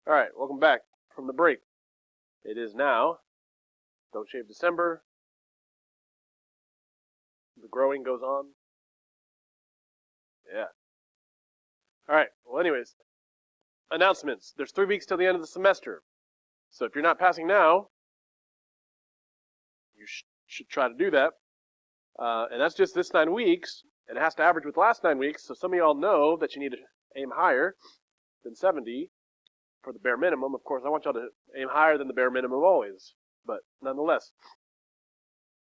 All right, welcome back from the break. It is now Don't Shave December. The growing goes on. Yeah. All right, well, anyways, announcements. There's 3 weeks till the end of the semester. So if you're not passing now, you should try to do that. And that's just this 9 weeks. And it has to average with the last 9 weeks. So some of y'all know that you need to aim higher than 70 for the bare minimum. Of course, I want y'all to aim higher than the bare minimum always. But nonetheless,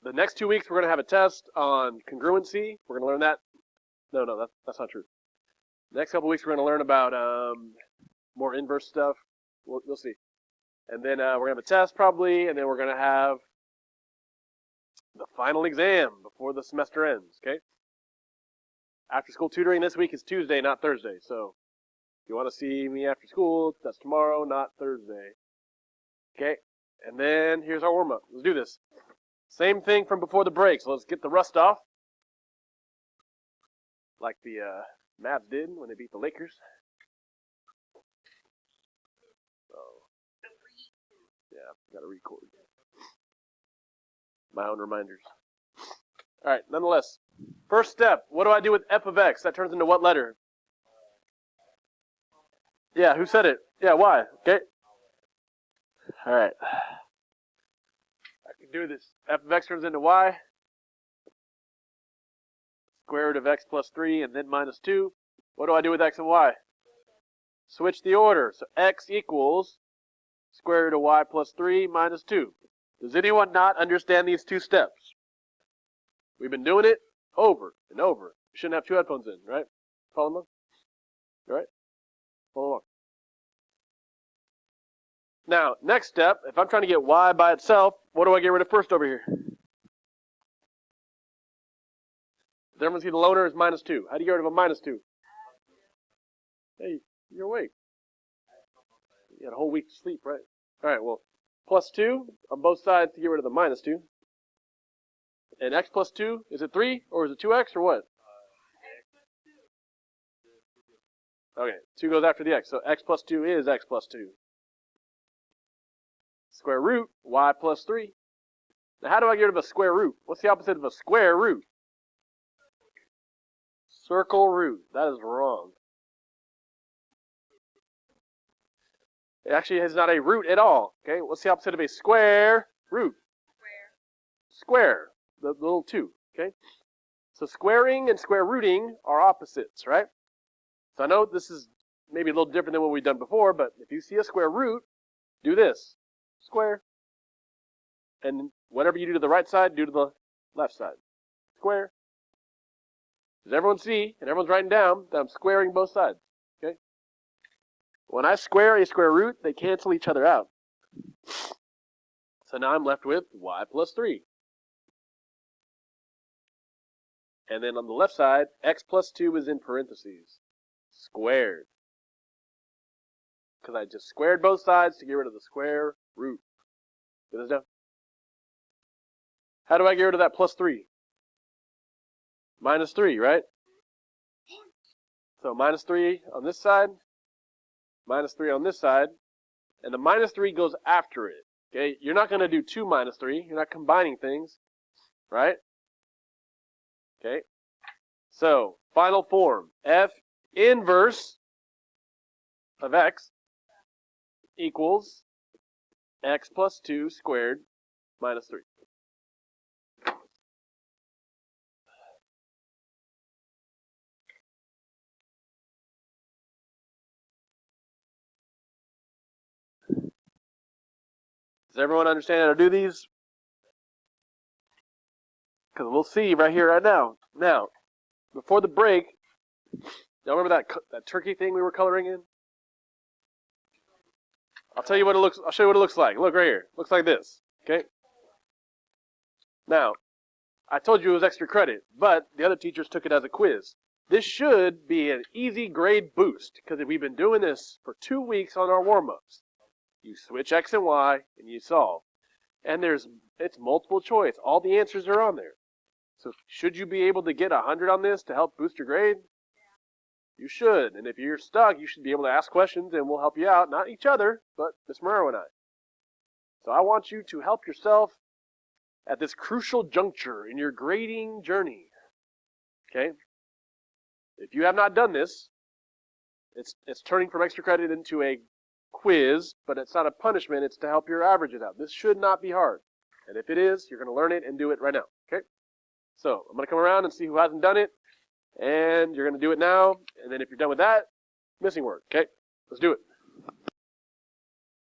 the next 2 weeks we're going to have a test on congruency. We're going to learn that. No, that's not true. The next couple weeks we're going to learn about more inverse stuff. You'll see. And then we're going to have a test probably, and then we're going to have the final exam before the semester ends, okay? After school tutoring this week is Tuesday, not Thursday. So if you want to see me after school, that's tomorrow, not Thursday. Okay? And then here's our warm-up. Let's do this. Same thing from before the break. So let's get the rust off. Like the Mavs did when they beat the Lakers. So, yeah, gotta record. My own reminders. All right, nonetheless. First step, what do I do with f of x? That turns into what letter? Yeah, who said it? Yeah, y. Okay. All right. I can do this. F of x turns into y. Square root of x plus 3 and then minus 2. What do I do with x and y? Switch the order. So x equals square root of y plus 3 minus 2. Does anyone not understand these 2 steps? We've been doing it over and over. You shouldn't have 2 headphones in, right? Follow along? All right? Follow along. Now, next step, if I'm trying to get y by itself, what do I get rid of first over here? Does everyone see the loner is minus 2? How do you get rid of a minus 2? Hey, you're awake. You had a whole week to sleep, right? All right, well, plus 2 on both sides to get rid of the minus 2. And x plus 2, is it 3 or is it 2x or what? Okay, 2 goes after the x, so x plus 2 is x plus 2. Square root y plus 3. Now how do I get rid of a square root? What's the opposite of a square root? Circle root. That is wrong. It actually is not a root at all. Okay, what's the opposite of a square root? Square. The little 2. Okay, so squaring and square rooting are opposites, right? So I know this is maybe a little different than what we've done before, but if you see a square root, do this. Square. And whatever you do to the right side, do to the left side. Square. Does everyone see, and everyone's writing down, that I'm squaring both sides? Okay? When I square a square root, they cancel each other out. So now I'm left with y plus 3. And then on the left side, x plus 2 is in parentheses. Squared. Because I just squared both sides to get rid of the square root. Get this down? How do I get rid of that plus 3? Minus 3, right? So minus 3 on this side, minus 3 on this side, and the minus 3 goes after it. Okay, you're not going to do 2 minus 3. You're not combining things, right? Okay, so final form, f inverse of x equals x plus 2 squared minus 3. Does everyone understand how to do these? Because we'll see right here, right now. Now, before the break, y'all remember that turkey thing we were coloring in? I'll show you what it looks like. Look right here. Looks like this. Okay? Now, I told you it was extra credit, but the other teachers took it as a quiz. This should be an easy grade boost, because we've been doing this for 2 weeks on our warm-ups. You switch x and y, and you solve. And it's multiple choice. All the answers are on there. So should you be able to get 100 on this to help boost your grade? You should. And if you're stuck, you should be able to ask questions and we'll help you out. Not each other, but Miss Murrow and I. So I want you to help yourself at this crucial juncture in your grading journey. Okay? If you have not done this, it's turning from extra credit into a quiz, but it's not a punishment. It's to help your averages out. This should not be hard. And if it is, you're going to learn it and do it right now. Okay? So I'm going to come around and see who hasn't done it. And you're going to do it now. And then if you're done with that, missing word. Okay? Let's do it.